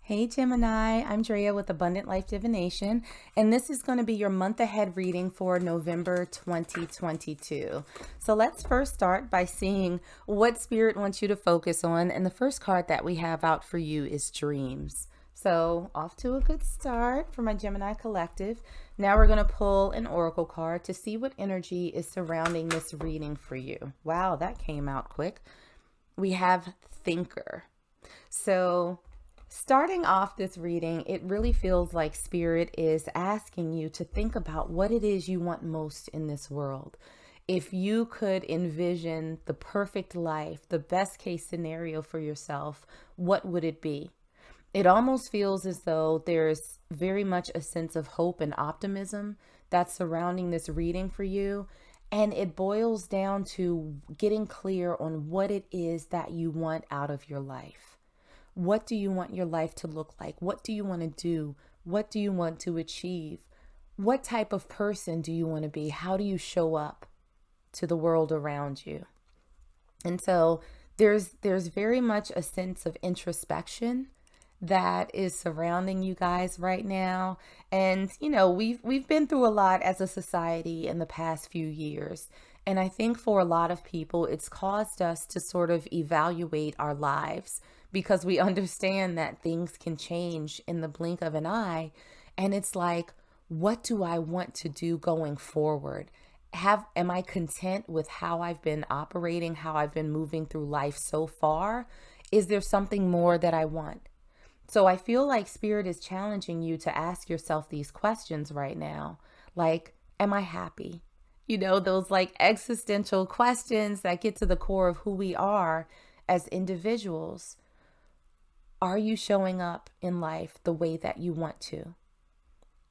Hey Gemini, I'm Drea with Abundant Life Divination, and this is going to be your month ahead reading for November 2022. So let's first start by seeing what Spirit wants you to focus on, and the first card that we have out for you is Dreams. So off to a good start for my Gemini collective. Now we're going to pull an oracle card to see what energy is surrounding this reading for you. Wow, that came out quick. We have Thinker. So starting off this reading, it really feels like Spirit is asking you to think about what it is you want most in this world. If you could envision the perfect life, the best case scenario for yourself, what would it be? It almost feels as though there's very much a sense of hope and optimism that's surrounding this reading for you. And it boils down to getting clear on what it is that you want out of your life. What do you want your life to look like? What do you want to do? What do you want to achieve? What type of person do you want to be? How do you show up to the world around you? And so there's very much a sense of introspection that is surrounding you guys right now. And we've been through a lot as a society in the past few years. And I think for a lot of people, it's caused us to sort of evaluate our lives because we understand that things can change in the blink of an eye. And it's like, what do I want to do going forward? Am I content with how I've been operating, how I've been moving through life so far? Is there something more that I want? So I feel like Spirit is challenging you to ask yourself these questions right now. Like, am I happy? Those like existential questions that get to the core of who we are as individuals. Are you showing up in life the way that you want to?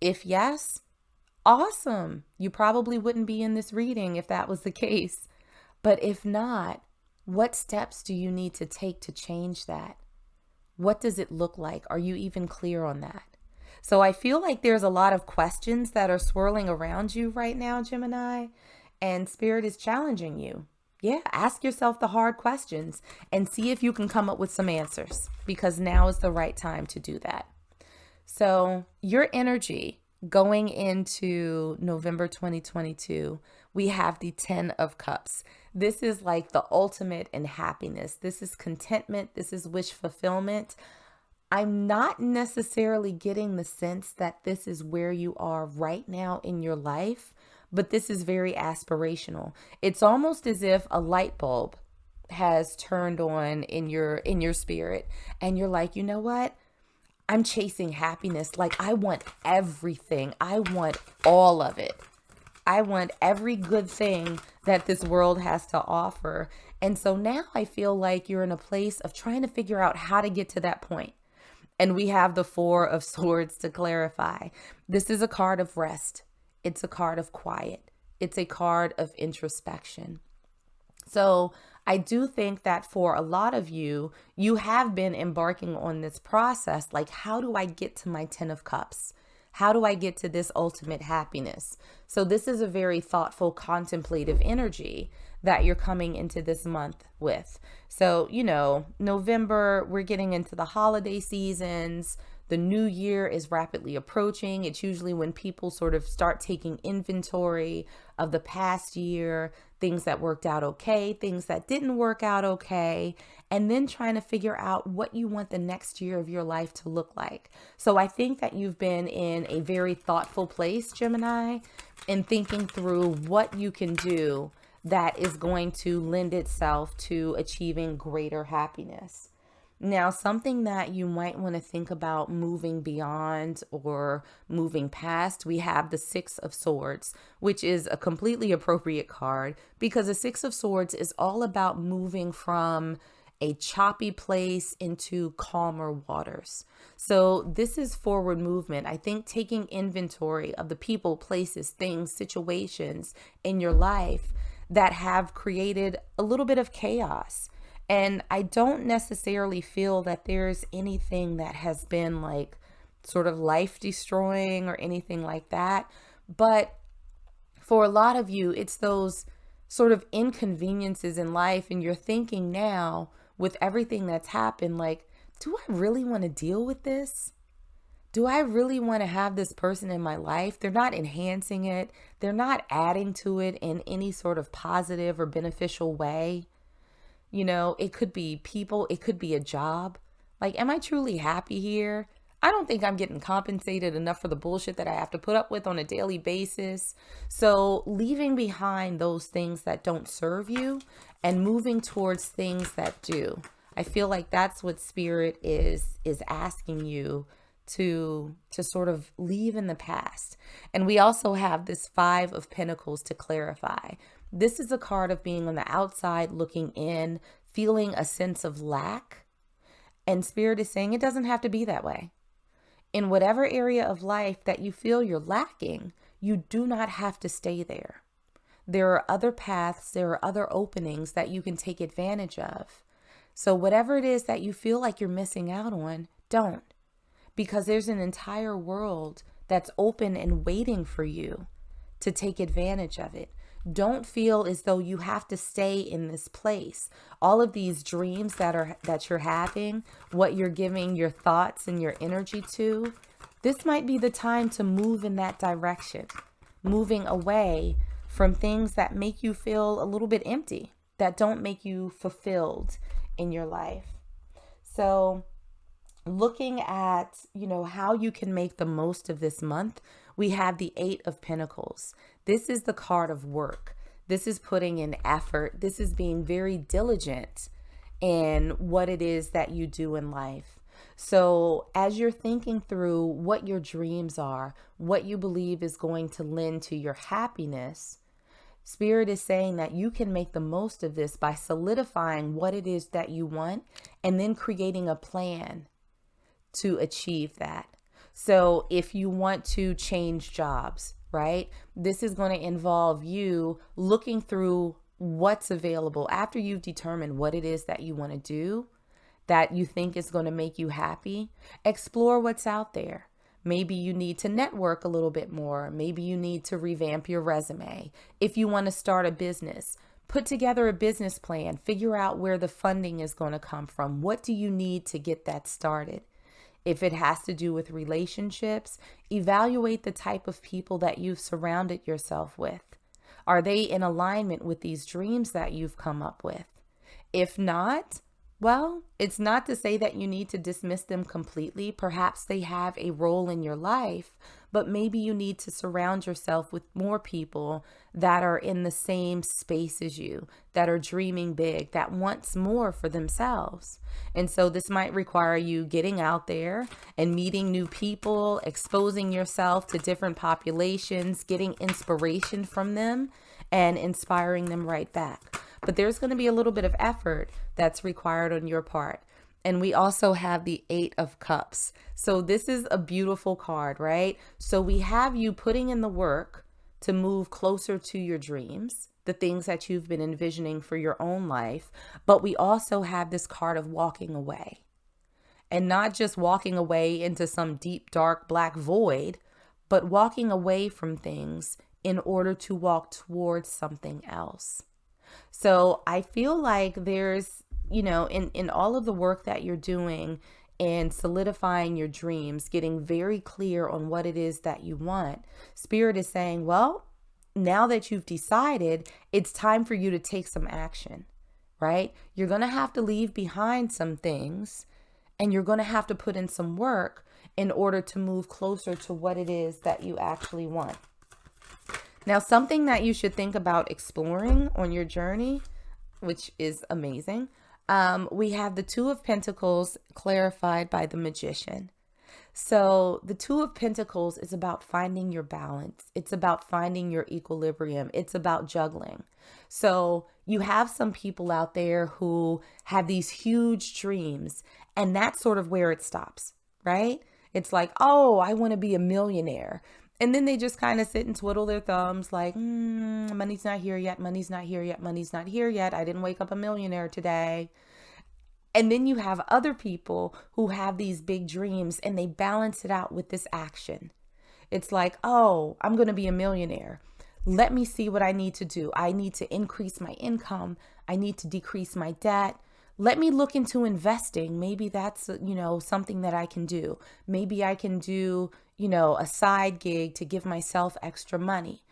If yes, awesome. You probably wouldn't be in this reading if that was the case. But if not, what steps do you need to take to change that? What does it look like? Are you even clear on that? So I feel like there's a lot of questions that are swirling around you right now, Gemini, and Spirit is challenging you. Yeah, ask yourself the hard questions and see if you can come up with some answers, because now is the right time to do that. So your energy going into November 2022, we have the 10 of Cups. This is like the ultimate in happiness. This is contentment. This is wish fulfillment. I'm not necessarily getting the sense that this is where you are right now in your life, but this is very aspirational. It's almost as if a light bulb has turned on in your spirit, and you're like, you know what? I'm chasing happiness. Like, I want everything. I want all of it. I want every good thing that this world has to offer. And so now I feel like you're in a place of trying to figure out how to get to that point. And we have the Four of Swords to clarify. This is a card of rest. It's a card of quiet. It's a card of introspection. So I do think that for a lot of you, you have been embarking on this process. Like, how do I get to my 10 of Cups? How do I get to this ultimate happiness? So this is a very thoughtful, contemplative energy that you're coming into this month with. So, November, we're getting into the holiday seasons. The new year is rapidly approaching. It's usually when people sort of start taking inventory of the past year, things that worked out okay, things that didn't work out okay, and then trying to figure out what you want the next year of your life to look like. So I think that you've been in a very thoughtful place, Gemini, in thinking through what you can do that is going to lend itself to achieving greater happiness. Now, something that you might want to think about moving beyond or moving past, we have the Six of Swords, which is a completely appropriate card because the Six of Swords is all about moving from a choppy place into calmer waters. So this is forward movement. I think taking inventory of the people, places, things, situations in your life that have created a little bit of chaos. And I don't necessarily feel that there's anything that has been like sort of life destroying or anything like that. But for a lot of you, it's those sort of inconveniences in life. And you're thinking now with everything that's happened, like, do I really want to deal with this? Do I really want to have this person in my life? They're not enhancing it. They're not adding to it in any sort of positive or beneficial way. You know, it could be people, it could be a job. Like, am I truly happy here? I don't think I'm getting compensated enough for the bullshit that I have to put up with on a daily basis. So leaving behind those things that don't serve you and moving towards things that do. I feel like that's what Spirit is asking you to sort of leave in the past. And we also have this 5 of Pentacles to clarify. This is a card of being on the outside looking in, feeling a sense of lack. And Spirit is saying it doesn't have to be that way. In whatever area of life that you feel you're lacking, you do not have to stay there. There are other paths, there are other openings that you can take advantage of. So whatever it is that you feel like you're missing out on, don't. Because there's an entire world that's open and waiting for you to take advantage of it. Don't feel as though you have to stay in this place. All of these dreams that you're having, what you're giving your thoughts and your energy to, this might be the time to move in that direction, moving away from things that make you feel a little bit empty, that don't make you fulfilled in your life. So looking at, how you can make the most of this month, we have the 8 of Pentacles. This is the card of work. This is putting in effort. This is being very diligent in what it is that you do in life. So as you're thinking through what your dreams are, what you believe is going to lend to your happiness, Spirit is saying that you can make the most of this by solidifying what it is that you want and then creating a plan to achieve that. So if you want to change jobs, right? This is going to involve you looking through what's available after you've determined what it is that you want to do, that you think is going to make you happy. Explore what's out there. Maybe you need to network a little bit more. Maybe you need to revamp your resume. If you want to start a business, put together a business plan. Figure out where the funding is going to come from. What do you need to get that started? If it has to do with relationships, evaluate the type of people that you've surrounded yourself with. Are they in alignment with these dreams that you've come up with? If not, well, it's not to say that you need to dismiss them completely. Perhaps they have a role in your life, but maybe you need to surround yourself with more people that are in the same space as you, that are dreaming big, that wants more for themselves. And so this might require you getting out there and meeting new people, exposing yourself to different populations, getting inspiration from them and inspiring them right back. But there's going to be a little bit of effort that's required on your part. And we also have the 8 of Cups. So this is a beautiful card, right? So we have you putting in the work to move closer to your dreams, the things that you've been envisioning for your own life. But we also have this card of walking away. And not just walking away into some deep, dark, black void, but walking away from things in order to walk towards something else. So I feel like there's, in all of the work that you're doing and solidifying your dreams, getting very clear on what it is that you want, Spirit is saying, well, now that you've decided, it's time for you to take some action, right? You're going to have to leave behind some things and you're going to have to put in some work in order to move closer to what it is that you actually want. Now, something that you should think about exploring on your journey, which is amazing, we have the 2 of Pentacles clarified by the Magician. So the 2 of Pentacles is about finding your balance. It's about finding your equilibrium. It's about juggling. So you have some people out there who have these huge dreams, and that's sort of where it stops, right? It's like, oh, I want to be a millionaire. And then they just kind of sit and twiddle their thumbs like, money's not here yet, money's not here yet, money's not here yet. I didn't wake up a millionaire today. And then you have other people who have these big dreams and they balance it out with this action. It's like, oh, I'm going to be a millionaire. Let me see what I need to do. I need to increase my income. I need to decrease my debt. Let me look into investing. Maybe that's, something that I can do. Maybe I can do, a side gig to give myself extra money.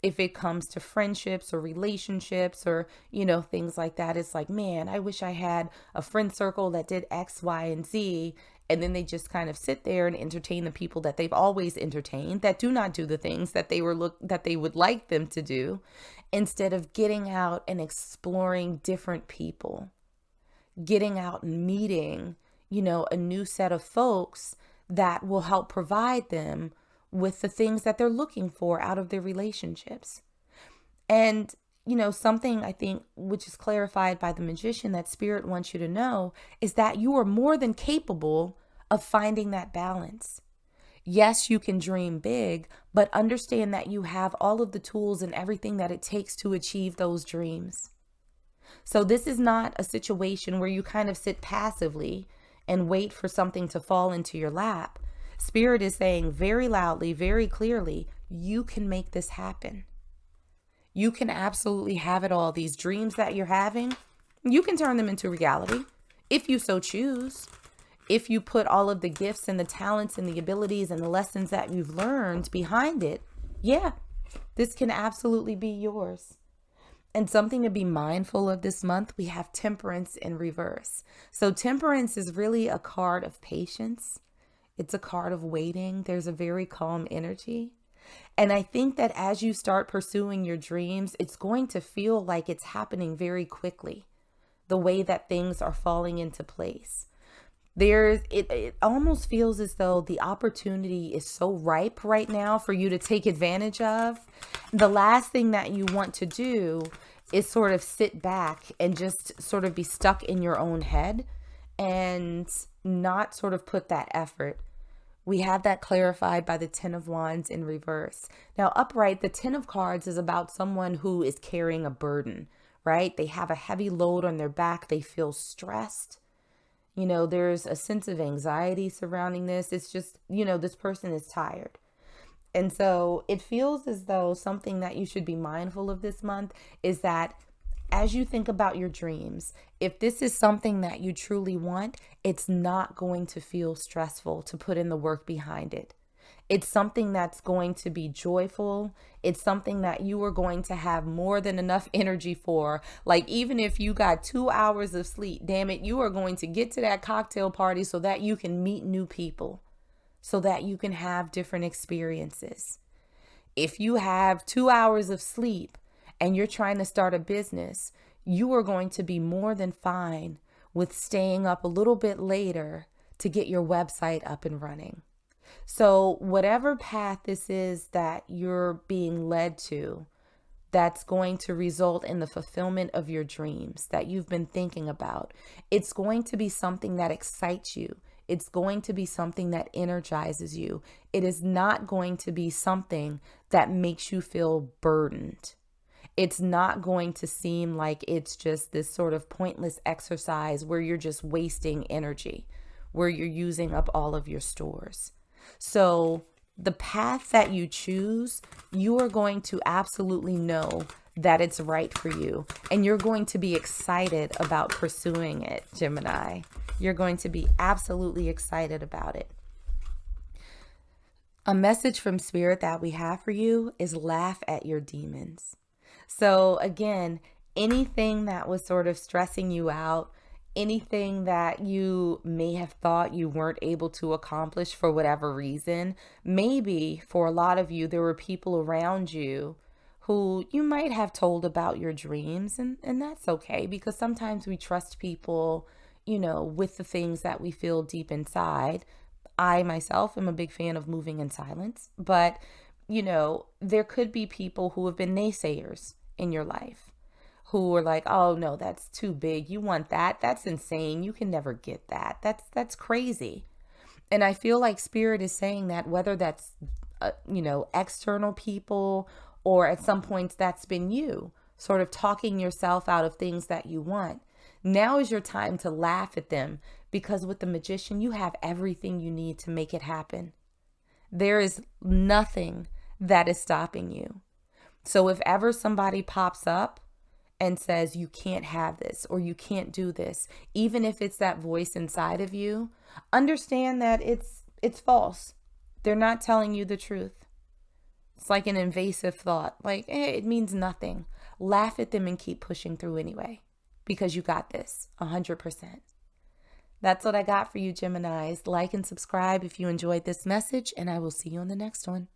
If it comes to friendships or relationships or, things like that, it's like, man, I wish I had a friend circle that did X, Y, and Z. And then they just kind of sit there and entertain the people that they've always entertained that do not do the things that they would like them to do, instead of getting out and exploring different people, getting out and meeting, a new set of folks that will help provide them with the things that they're looking for out of their relationships. And, something I think which is clarified by the magician that Spirit wants you to know is that you are more than capable of finding that balance. Yes, you can dream big, but understand that you have all of the tools and everything that it takes to achieve those dreams. So this is not a situation where you kind of sit passively and wait for something to fall into your lap. Spirit is saying very loudly, very clearly, you can make this happen. You can absolutely have it all. These dreams that you're having, you can turn them into reality if you so choose. If you put all of the gifts and the talents and the abilities and the lessons that you've learned behind it, yeah, this can absolutely be yours. And something to be mindful of this month, we have Temperance in reverse. So Temperance is really a card of patience. It's a card of waiting. There's a very calm energy. And I think that as you start pursuing your dreams, it's going to feel like it's happening very quickly, the way that things are falling into place. It almost feels as though the opportunity is so ripe right now for you to take advantage of. The last thing that you want to do is sort of sit back and just sort of be stuck in your own head and not sort of put that effort. We have that clarified by the Ten of Wands in reverse. Now, upright, the Ten of Cards is about someone who is carrying a burden, right? They have a heavy load on their back. They feel stressed. There's a sense of anxiety surrounding this. It's just, this person is tired. And so it feels as though something that you should be mindful of this month is that as you think about your dreams, if this is something that you truly want, it's not going to feel stressful to put in the work behind it. It's something that's going to be joyful. It's something that you are going to have more than enough energy for. Like, even if you got 2 hours of sleep, damn it, you are going to get to that cocktail party so that you can meet new people, so that you can have different experiences. If you have 2 hours of sleep and you're trying to start a business, you are going to be more than fine with staying up a little bit later to get your website up and running. So whatever path this is that you're being led to, that's going to result in the fulfillment of your dreams that you've been thinking about, it's going to be something that excites you. It's going to be something that energizes you. It is not going to be something that makes you feel burdened. It's not going to seem like it's just this sort of pointless exercise where you're just wasting energy, where you're using up all of your stores. So the path that you choose, you are going to absolutely know that it's right for you. And you're going to be excited about pursuing it, Gemini. You're going to be absolutely excited about it. A message from Spirit that we have for you is laugh at your demons. So again, anything that was sort of stressing you out, anything that you may have thought you weren't able to accomplish for whatever reason, maybe for a lot of you, there were people around you who you might have told about your dreams, and that's okay, because sometimes we trust people, with the things that we feel deep inside. I myself am a big fan of moving in silence, but there could be people who have been naysayers in your life who are like, oh no, that's too big. You want that? That's insane. You can never get that. That's crazy. And I feel like Spirit is saying that whether that's, external people, or at some points that's been you sort of talking yourself out of things that you want. Now is your time to laugh at them, because with the Magician, you have everything you need to make it happen. There is nothing that is stopping you. So if ever somebody pops up and says you can't have this or you can't do this, even if it's that voice inside of you, understand that it's false. They're not telling you the truth. It's like an invasive thought. Like, it means nothing. Laugh at them and keep pushing through anyway, because you got this 100%. That's what I got for you, Geminis. Like and subscribe if you enjoyed this message, and I will see you on the next one.